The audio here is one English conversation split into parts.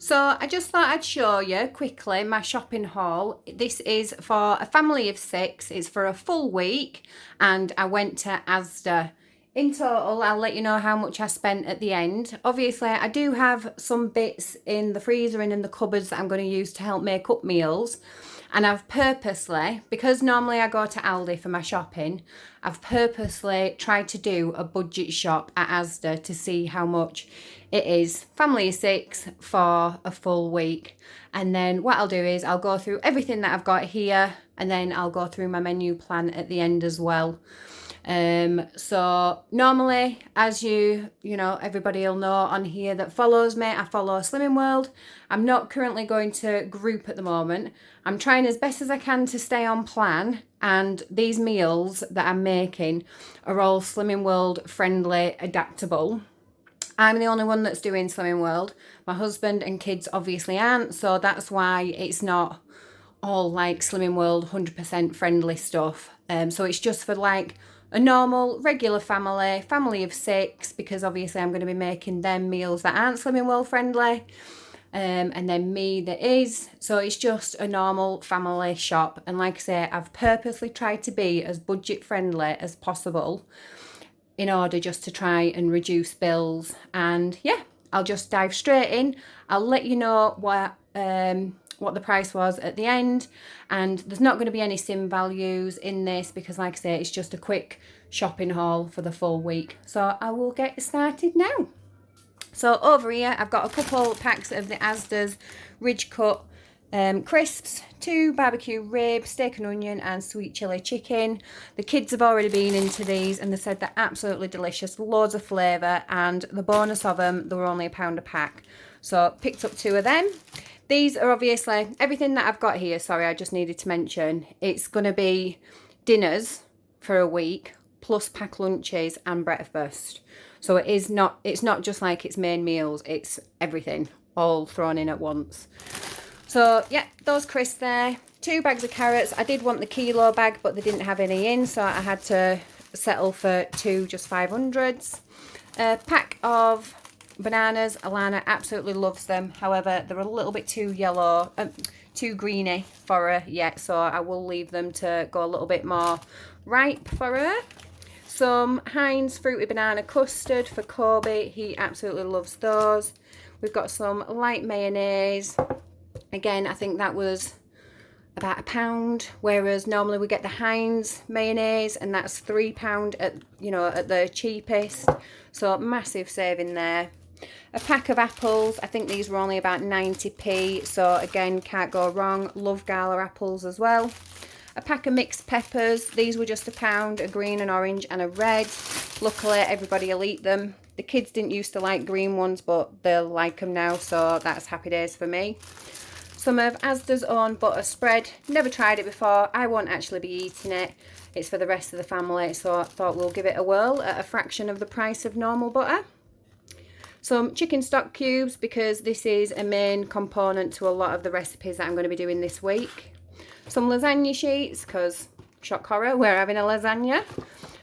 So I just thought I'd show you quickly my shopping haul. This is for a family of 6. It's for a full week and I went to Asda. In total, I'll let you know how much I spent at the end. Obviously, I do have some bits in the freezer and in the cupboards that I'm going to use to help make up meals. And I've purposely, because normally I go to Aldi for my shopping, I've purposely tried to do a budget shop at Asda to see how much it is. Family of 6 for a full week. And then what I'll do is I'll go through everything that I've got here and then I'll go through my menu plan at the end as well. So normally, as you know, everybody will know on here that follows me, I follow Slimming World. I'm not currently going to group at the moment. I'm trying as best as I can to stay on plan, and these meals that I'm making are all Slimming World friendly, adaptable. I'm the only one that's doing Slimming World. My husband and kids obviously aren't, so that's why it's not all like Slimming World 100% friendly stuff. So it's just for like a normal, regular family of 6, because obviously I'm going to be making them meals that aren't Slimming World friendly. And then me that is. So it's just a normal family shop. And like I say, I've purposely tried to be as budget friendly as possible in order just to try and reduce bills. And yeah, I'll just dive straight in. I'll let you know what the price was at the end, and there's not going to be any sim values in this because like I say, it's just a quick shopping haul for the full week. So I will get started now. So over here I've got a couple packs of the Asda's Ridge Cut crisps, 2 barbecue ribs, steak and onion and sweet chili chicken. The kids have already been into these and they said they're absolutely delicious, loads of flavour, and the bonus of them, they were only £1 a pack. So picked up 2 of them. These are obviously everything that I've got here. Sorry, I just needed to mention it's going to be dinners for a week plus pack lunches and breakfast. So it's not just like it's main meals, it's everything all thrown in at once. So yeah, those crisps there, 2 bags of carrots. I did want the kilo bag, but they didn't have any in, so I had to settle for 2 just 500s. A pack of bananas. Alana absolutely loves them. However, they're a little bit too yellow, too greeny for her yet, so I will leave them to go a little bit more ripe for her. Some Heinz fruity banana custard for Kobe. He absolutely loves those. We've got some light mayonnaise. Again, I think that was about £1, whereas normally we get the Heinz mayonnaise and that's £3 at the cheapest. So massive saving there. A pack of apples. I think these were only about 90p, so again, can't go wrong. Love Gala apples as well. A pack of mixed peppers. These were just £1, a green, an orange and a red. Luckily, everybody will eat them. The kids didn't used to like green ones, but they'll like them now, so that's happy days for me. Some of Asda's own butter spread. Never tried it before. I won't actually be eating it. It's for the rest of the family, so I thought we'll give it a whirl at a fraction of the price of normal butter. Some chicken stock cubes, because this is a main component to a lot of the recipes that I'm going to be doing this week. Some lasagna sheets, because shock horror, we're having a lasagna.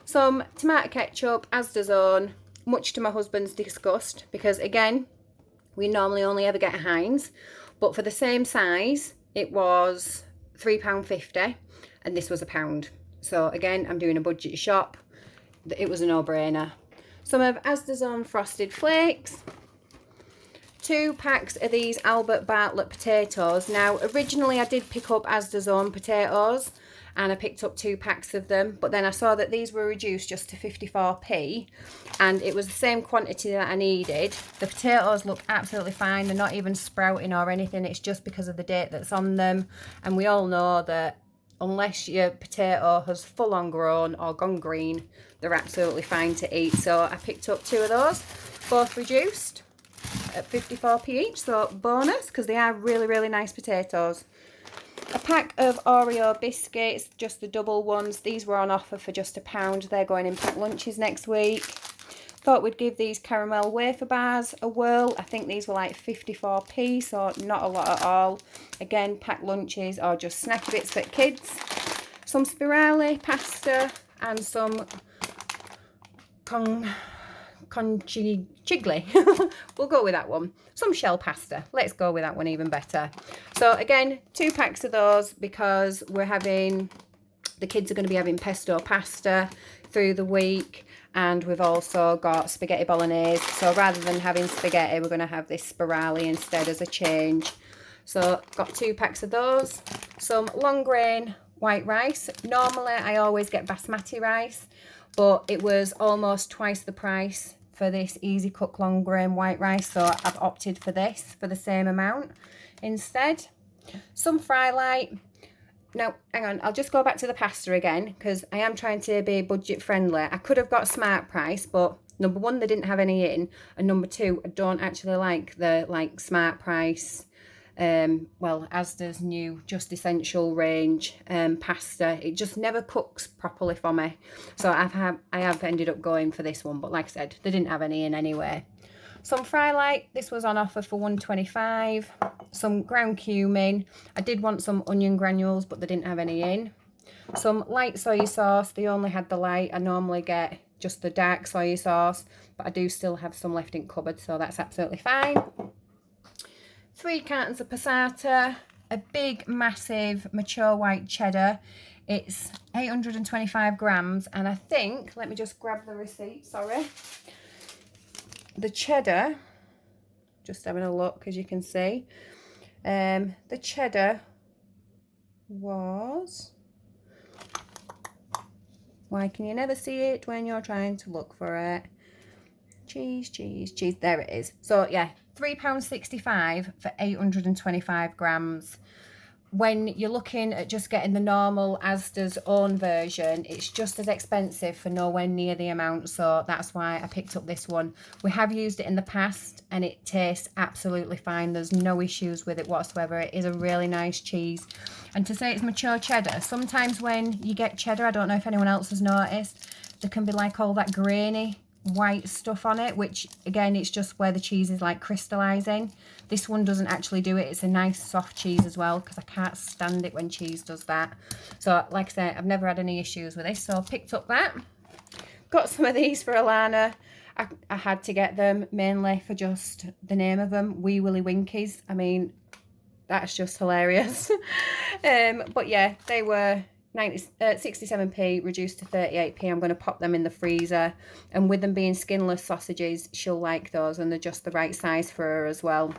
Some tomato ketchup, Asda's own, much to my husband's disgust, because again, we normally only ever get a Heinz, but for the same size, it was £3.50, and this was £1. So again, I'm doing a budget shop. It was a no-brainer. Some of Asda's own frosted flakes. 2 packs of these Albert Bartlett potatoes. Now, originally I did pick up Asda's own potatoes and I picked up 2 packs of them, but then I saw that these were reduced just to 54p and it was the same quantity that I needed. The potatoes look absolutely fine. They're not even sprouting or anything. It's just because of the date that's on them, and we all know that unless your potato has full on grown or gone green, they're absolutely fine to eat. So I picked up 2 of those, both reduced at 54p each, so bonus, because they are really, really nice potatoes. A pack of Oreo biscuits, just the double ones. These were on offer for just £1. They're going in packed lunches next week. Thought we'd give these caramel wafer bars a whirl. I think these were like 54p, so not a lot at all. Again, packed lunches or just snacky bits for kids. Some spirale pasta and some chiggly. We'll go with that one. Some shell pasta. Let's go with that one even better. So again, 2 packs of those because we're having, the kids are going to be having pesto pasta through the week, and we've also got spaghetti bolognese. So rather than having spaghetti, we're going to have this spirali instead as a change. So got 2 packs of those. Some long grain white rice. Normally I always get basmati rice, but it was almost twice the price for this easy cook long grain white rice, so I've opted for this for the same amount instead. Some fry light. Now hang on, I'll just go back to the pasta again because I am trying to be budget friendly. I could have got Smart Price, but number 1, they didn't have any in, and number 2, I don't actually like the Smart Price, well, Asda's new Just Essential range pasta. It just never cooks properly for me, so I have ended up going for this one, but like I said, they didn't have any in anyway. Some fry light, this was on offer for $1.25. Some ground cumin. I did want some onion granules, but they didn't have any in. Some light soy sauce. They only had the light. I normally get just the dark soy sauce, but I do still have some left in cupboard, so that's absolutely fine. 3 cartons of passata, a big massive mature white cheddar. It's 825 grams, and I think, let me just grab the receipt, sorry. The cheddar, just having a look, as you can see, the cheddar was, why can you never see it when you're trying to look for it? Cheese, cheese, cheese, there it is. So yeah, £3.65 for 825 grams. When you're looking at just getting the normal Asda's own version, it's just as expensive for nowhere near the amount, so that's why I picked up this one. We have used it in the past and it tastes absolutely fine. There's no issues with it whatsoever. It is a really nice cheese. And to say it's mature cheddar, sometimes when you get cheddar, I don't know if anyone else has noticed, there can be like all that grainy white stuff on it, which again, it's just where the cheese is like crystallizing. This one doesn't actually do it. It's a nice soft cheese as well, because I can't stand it when cheese does that. So like I said, I've never had any issues with this, so I picked up that. Got some of these for Alana. I had to get them mainly for just the name of them, Wee Willy Winkies. I mean, that's just hilarious. But yeah, they were 67p reduced to 38p. I'm going to pop them in the freezer, and with them being skinless sausages, she'll like those, and they're just the right size for her as well,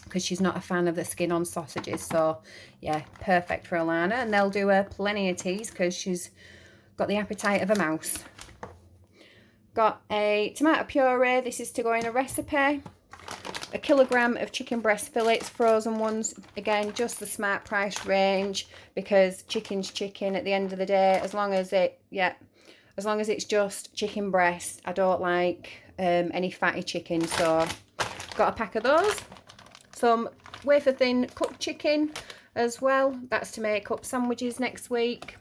because she's not a fan of the skin on sausages. So yeah, perfect for Alana, and they'll do her plenty of teas because she's got the appetite of a mouse. Got a tomato puree. This is to go in a recipe. A kilogram of chicken breast fillets, frozen ones. Again, just the Smart Price range, because chicken's chicken at the end of the day. As long as it's just chicken breast. I don't like any fatty chicken, so got a pack of those. Some wafer thin cooked chicken as well. That's to make up sandwiches next week.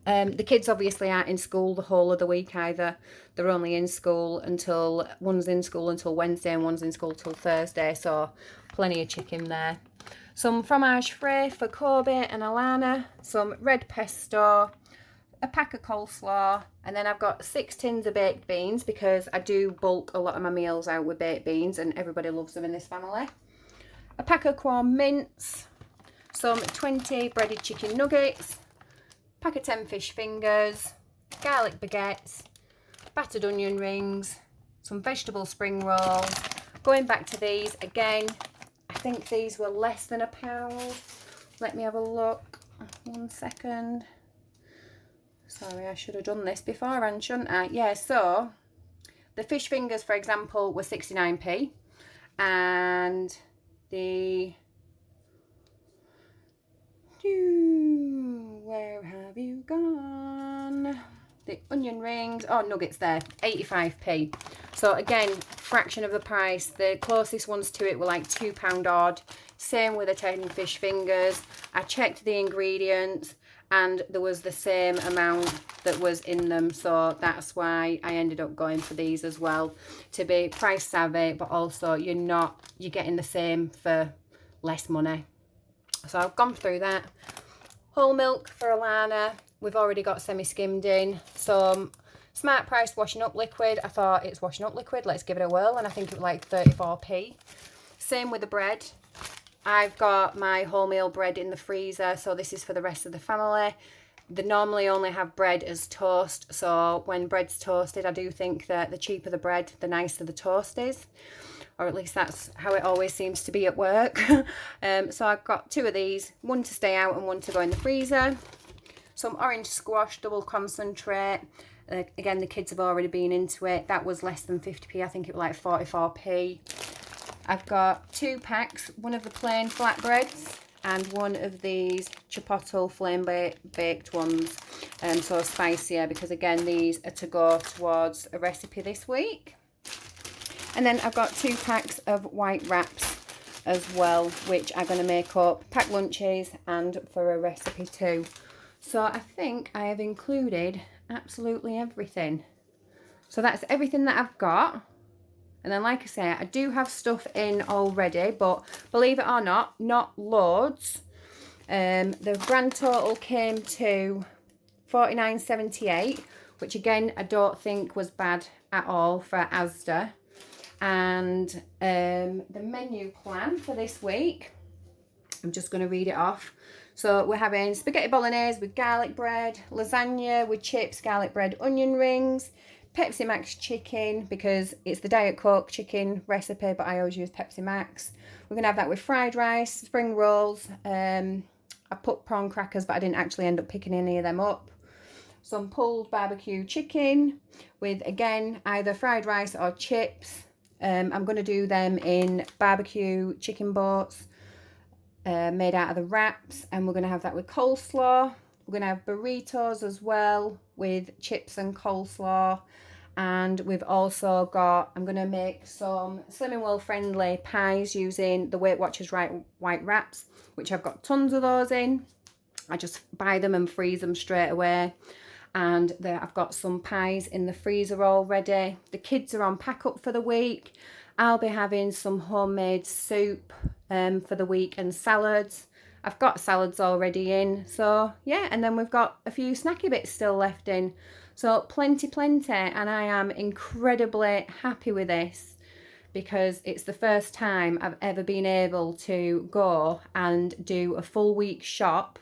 The kids obviously aren't in school the whole of the week either. They're only in school until, one's in school until Wednesday and one's in school till Thursday, so plenty of chicken there. Some fromage frais for Kobe and Alana, some red pesto, a pack of coleslaw, and then I've got 6 tins of baked beans, because I do bulk a lot of my meals out with baked beans and everybody loves them in this family. A pack of corn mince, some 20 breaded chicken nuggets, pack of 10 fish fingers, garlic baguettes, battered onion rings, some vegetable spring rolls. Going back to these again, I think these were less than £1. Let me have a look. 1 second. Sorry, I should have done this beforehand, shouldn't I? Yeah, so the fish fingers, for example, were 69p, and the where have you gone? The onion rings, oh, nuggets there, 85p. So again, fraction of the price. The closest ones to it were like £2 odd. Same with the 10 fish fingers. I checked the ingredients and there was the same amount that was in them, so that's why I ended up going for these as well, to be price savvy, but also you're getting the same for less money. So I've gone through that. Whole milk for Alana. We've already got semi-skimmed in. Some Smart Price washing up liquid. I thought it's washing up liquid, let's give it a whirl, and I think it was like 34p. Same with the bread. I've got my wholemeal bread in the freezer, so this is for the rest of the family. They normally only have bread as toast, so when bread's toasted, I do think that the cheaper the bread, the nicer the toast is. Or at least that's how it always seems to be at work. So I've got 2 of these, one to stay out and one to go in the freezer. Some orange squash, double concentrate. Again, the kids have already been into it. That was less than 50p. I think it was like 44p. I've got 2 packs, one of the plain flatbreads and one of these chipotle flame baked ones. So spicier, because again, these are to go towards a recipe this week. And then I've got 2 packs of white wraps as well, which I'm going to make up packed lunches and for a recipe too. So I think I have included absolutely everything. So that's everything that I've got. And then, like I say, I do have stuff in already, but believe it or not loads. The grand total came to $49.78, which again, I don't think was bad at all for Asda. And the menu plan for this week, I'm just going to read it off. So we're having spaghetti bolognese with garlic bread, lasagna with chips, garlic bread, onion rings, Pepsi Max chicken, because it's the Diet Coke chicken recipe, but I always use Pepsi Max. We're going to have that with fried rice, spring rolls. I put prawn crackers, but I didn't actually end up picking any of them up. Some pulled barbecue chicken with, again, either fried rice or chips. I'm going to do them in barbecue chicken boats made out of the wraps, and we're going to have that with coleslaw. We're going to have burritos as well with chips and coleslaw. And we've also got, I'm going to make some Slimming World friendly pies using the Weight Watchers white wraps, which I've got tons of those in. I just buy them and freeze them straight away. And I've got some pies in the freezer already. The kids are on pack up for the week. I'll be having some homemade soup for the week and salads. I've got salads already in, so yeah, and then we've got a few snacky bits still left in. So plenty, and I am incredibly happy with this because it's the first time I've ever been able to go and do a full week shop,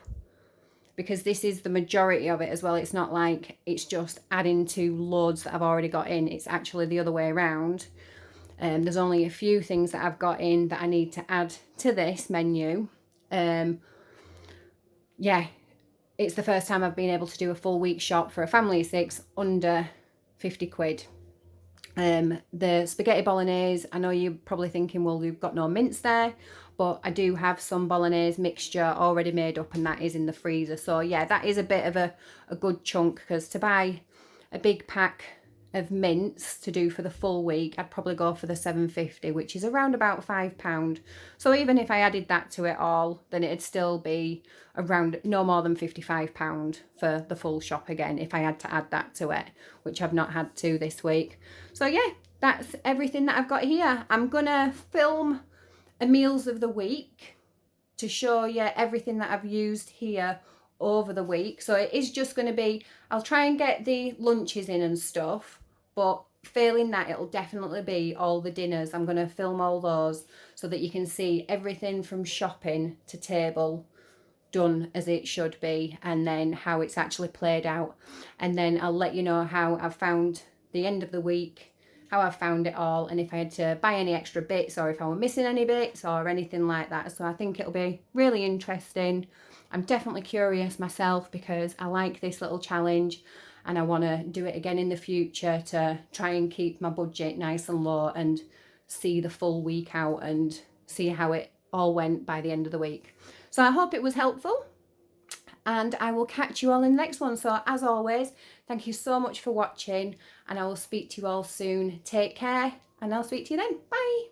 because this is the majority of it as well. It's not like it's just adding to loads that I've already got in. It's actually the other way around. There's only a few things that I've got in that I need to add to this menu. Yeah, it's the first time I've been able to do a full week shop for a family of 6 under 50 quid. The spaghetti bolognese, I know you're probably thinking, well, you've got no mince there, but I do have some bolognese mixture already made up, and that is in the freezer. So yeah, that is a bit of a good chunk, because to buy a big pack of mince to do for the full week, I'd probably go for the 750, which is around about £5. So even if I added that to it all, then it'd still be around no more than £55 for the full shop again, if I had to add that to it, which I've not had to this week. So yeah, that's everything that I've got here. I'm gonna film a meals of the week to show you everything that I've used here over the week. So it is just going to be, I'll try and get the lunches in and stuff, but failing that, it'll definitely be all the dinners. I'm going to film all those so that you can see everything from shopping to table done as it should be, and then how it's actually played out. And then I'll let you know how I've found the end of the week, how I've found it all, and if I had to buy any extra bits, or if I were missing any bits or anything like that. So I think it'll be really interesting. I'm definitely curious myself, because I like this little challenge and I want to do it again in the future to try and keep my budget nice and low and see the full week out and see how it all went by the end of the week. So I hope it was helpful, and I will catch you all in the next one. So as always, thank you so much for watching, and I will speak to you all soon. Take care, and I'll speak to you then. Bye.